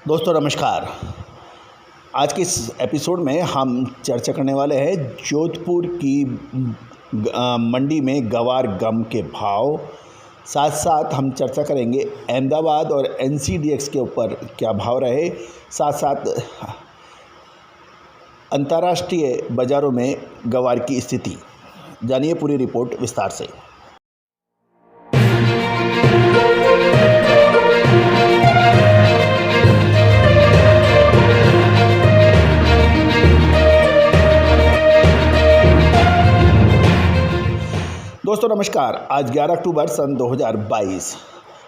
दोस्तों नमस्कार। आज के इस एपिसोड में हम चर्चा करने वाले हैं जोधपुर की मंडी में गवार गम के भाव। साथ साथ हम चर्चा करेंगे अहमदाबाद और एनसीडीएक्स के ऊपर क्या भाव रहे। साथ साथ अंतर्राष्ट्रीय बाज़ारों में गवार की स्थिति। जानिए पूरी रिपोर्ट विस्तार से। दोस्तों नमस्कार। आज 11 अक्टूबर सन 2022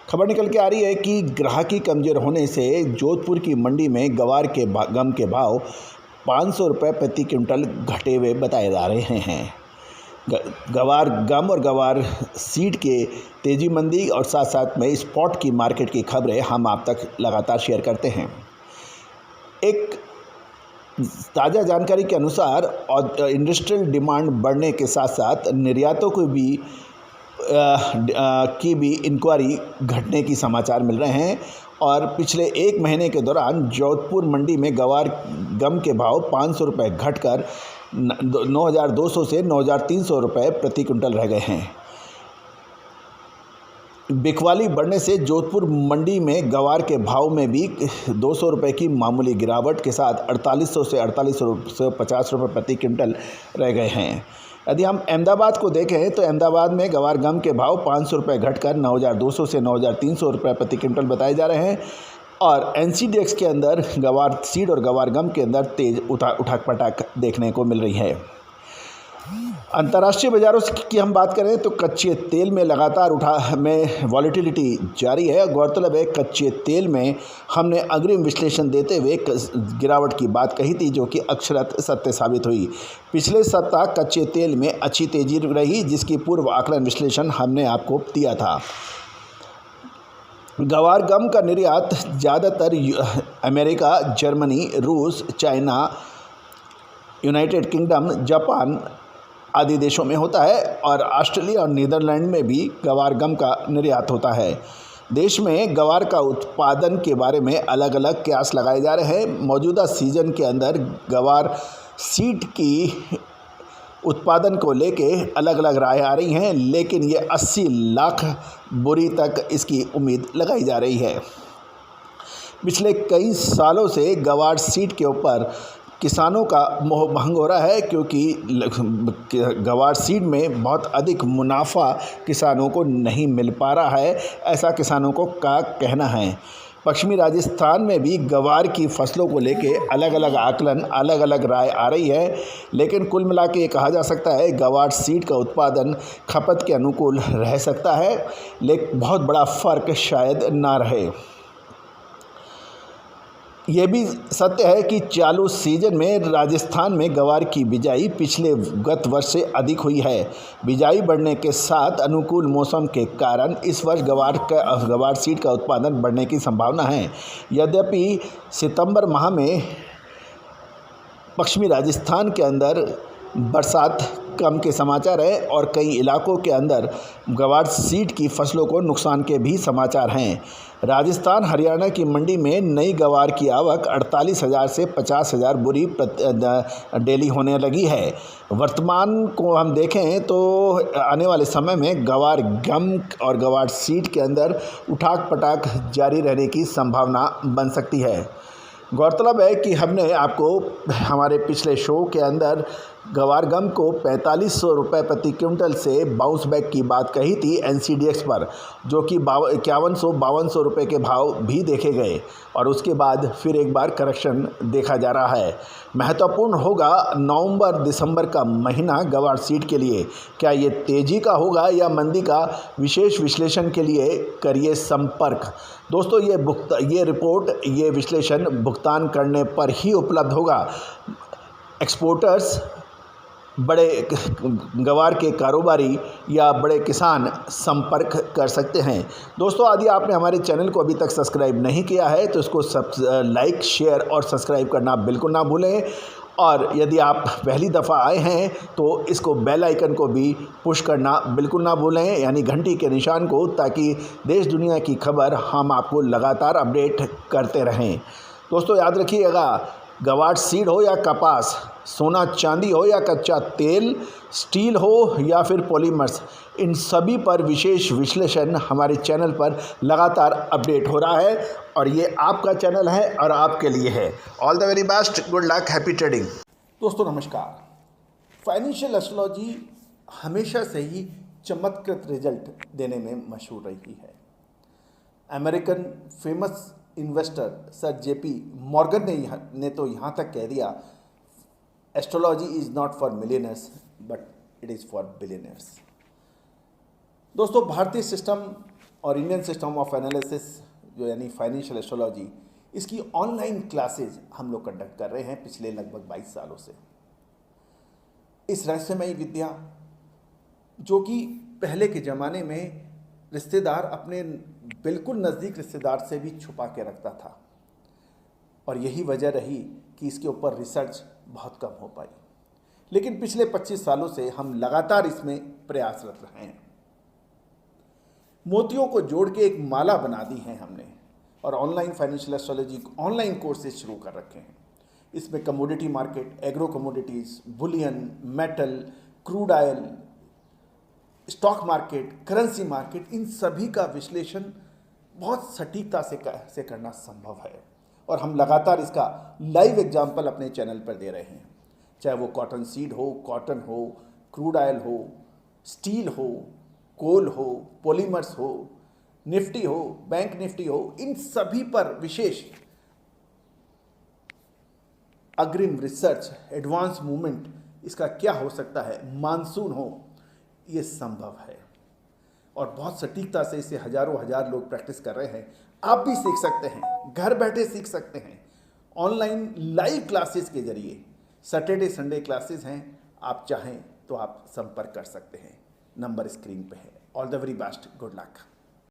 खबर निकल के आ रही है कि ग्राहकी कमज़ोर होने से जोधपुर की मंडी में गवार के गम के भाव 500 रुपये प्रति क्विंटल घटे हुए बताए जा रहे हैं। गवार गम और गवार सीड के तेज़ी मंदी और साथ साथ में स्पॉट की मार्केट की खबरें हम आप तक लगातार शेयर करते हैं। एक ताज़ा जानकारी के अनुसार और इंडस्ट्रियल डिमांड बढ़ने के साथ साथ निर्यातों को भी इंक्वायरी घटने की समाचार मिल रहे हैं और पिछले एक महीने के दौरान जोधपुर मंडी में गवार गम के भाव 500 रुपये घटकर 9,200 से 9,300 रुपये प्रति क्विंटल रह गए हैं। बिकवाली बढ़ने से जोधपुर मंडी में गवार के भाव में भी 200 रुपये की मामूली गिरावट के साथ 4800 से 4850 रुपये प्रति क्विंटल रह गए हैं। यदि हम अहमदाबाद को देखें तो अहमदाबाद में गवार गम के भाव 500 रुपये घटकर 9,200 से 9,300 रुपये प्रति क्विंटल बताए जा रहे हैं और एनसीडीएक्स के अंदर गवार सीड और गवार गम के अंदर तेज उठाक पटाक देखने को मिल रही है। अंतर्राष्ट्रीय बाज़ारों की हम बात करें तो कच्चे तेल में लगातार वॉलेटिलिटी जारी है। गौरतलब है कच्चे तेल में हमने अग्रिम विश्लेषण देते हुए गिरावट की बात कही थी जो कि अक्षरत सत्य साबित हुई। पिछले सप्ताह कच्चे तेल में अच्छी तेजी रही जिसकी पूर्व आकलन विश्लेषण हमने आपको दिया था। गवार गम का निर्यात ज़्यादातर अमेरिका, जर्मनी, रूस, चाइना, यूनाइटेड किंगडम, जापान आदि देशों में होता है और ऑस्ट्रेलिया और नीदरलैंड में भी गवार गम का निर्यात होता है। देश में गवार का उत्पादन के बारे में अलग अलग कयास लगाए जा रहे हैं। मौजूदा सीजन के अंदर गवार सीड की उत्पादन को लेके अलग अलग राय आ रही हैं, लेकिन ये 80 लाख बोरी तक इसकी उम्मीद लगाई जा रही है। पिछले कई सालों से गवार सीड के ऊपर किसानों का मोह भंग हो रहा है क्योंकि गवार सीड में बहुत अधिक मुनाफा किसानों को नहीं मिल पा रहा है, ऐसा किसानों को का कहना है। पश्चिमी राजस्थान में भी गवार की फसलों को लेके अलग अलग आकलन, अलग अलग राय आ रही है, लेकिन कुल मिला के ये कहा जा सकता है गवार सीड का उत्पादन खपत के अनुकूल रह सकता है, लेकिन बहुत बड़ा फ़र्क शायद ना रहे। ये भी सत्य है कि चालू सीजन में राजस्थान में गवार की बिजाई पिछले गत वर्ष से अधिक हुई है। बिजाई बढ़ने के साथ अनुकूल मौसम के कारण इस वर्ष गवार सीड का उत्पादन बढ़ने की संभावना है। यद्यपि सितंबर माह में पश्चिमी राजस्थान के अंदर बरसात कम के समाचार है और कई इलाकों के अंदर गवार सीड की फसलों को नुकसान के भी समाचार हैं। राजस्थान हरियाणा की मंडी में नई गवार की आवक 48,000 से 50,000 बोरी डेली होने लगी है। वर्तमान को हम देखें तो आने वाले समय में गवार गम और गवार सीड के अंदर उठाक पटाक जारी रहने की संभावना बन सकती है। गौरतलब है कि हमने आपको हमारे पिछले शो के अंदर गवार गम को 4500 रुपये प्रति क्विंटल से बाउंस बैक की बात कही थी एनसीडीएक्स पर, जो कि 5100-5200 रुपये के भाव भी देखे गए और उसके बाद फिर एक बार करेक्शन देखा जा रहा है। महत्वपूर्ण होगा नवंबर-दिसंबर का महीना गवार सीड के लिए। क्या ये तेज़ी का होगा या मंदी का? विशेष विश्लेषण के लिए करिए संपर्क। दोस्तों ये रिपोर्ट, ये विश्लेषण भुगतान करने पर ही उपलब्ध होगा। एक्सपोर्टर्स, बड़े गवार के कारोबारी या बड़े किसान संपर्क कर सकते हैं। दोस्तों यदि आपने हमारे चैनल को अभी तक सब्सक्राइब नहीं किया है तो इसको लाइक, शेयर और सब्सक्राइब करना बिल्कुल ना भूलें और यदि आप पहली दफ़ा आए हैं तो इसको बेल आइकन को भी पुश करना बिल्कुल ना भूलें, यानी घंटी के निशान को, ताकि देश दुनिया की खबर हम आपको लगातार अपडेट करते रहें। दोस्तों याद रखिएगा, ग्वार सीड हो या कपास, सोना चांदी हो या कच्चा तेल, स्टील हो या फिर पॉलीमर्स, इन सभी पर विशेष विश्लेषण हमारे चैनल पर लगातार अपडेट हो रहा है और ये आपका चैनल है और आपके लिए है। All the very best, good luck, happy trading. दोस्तों नमस्कार। फाइनेंशियल एस्ट्रोलॉजी हमेशा से ही चमत्कृत रिजल्ट देने में मशहूर रही है। American famous investor sir JP Morgan ने तो यहाँ तक कह दिया, astrology is not for millionaires but it is for billionaires. दोस्तों भारतीय सिस्टम और इंडियन सिस्टम ऑफ एनालिसिस जो यानी फाइनेंशियल एस्ट्रोलॉजी, इसकी ऑनलाइन क्लासेज हम लोग कंडक्ट कर रहे हैं पिछले लगभग 22 सालों से। इस रहस्यमयी विद्या जो कि पहले के ज़माने में रिश्तेदार अपने बिल्कुल नज़दीक रिश्तेदार से भी छुपा के रखता था और यही वजह रही कि इसके ऊपर रिसर्च बहुत कम हो पाई। लेकिन पिछले 25 सालों से हम लगातार इसमें प्रयासरत रहे हैं। मोतियों को जोड़ के एक माला बना दी है हमने और online financial astrology online courses शुरू कर रखे हैं। इसमें commodity market, agro commodities, bullion, metal, crude oil, stock market, currency market, इन सभी का विश्लेषण बहुत सटीकता से करना संभव है और हम लगातार इसका लाइव एग्जाम्पल अपने चैनल पर दे रहे हैं। चाहे वो कॉटन सीड हो, कॉटन हो, क्रूड ऑयल हो, स्टील हो, कोल हो, पॉलीमर्स हो, निफ्टी हो, बैंक निफ्टी हो, इन सभी पर विशेष अग्रिम रिसर्च, एडवांस मूवमेंट, इसका क्या हो सकता है, मानसून हो, ये संभव है और बहुत सटीकता से इसे हज़ार लोग प्रैक्टिस कर रहे हैं। आप भी सीख सकते हैं, घर बैठे सीख सकते हैं ऑनलाइन लाइव क्लासेस के जरिए। सैटरडे संडे क्लासेस हैं, आप चाहें तो आप संपर्क कर सकते हैं, नंबर स्क्रीन पे है। All the very best, good luck.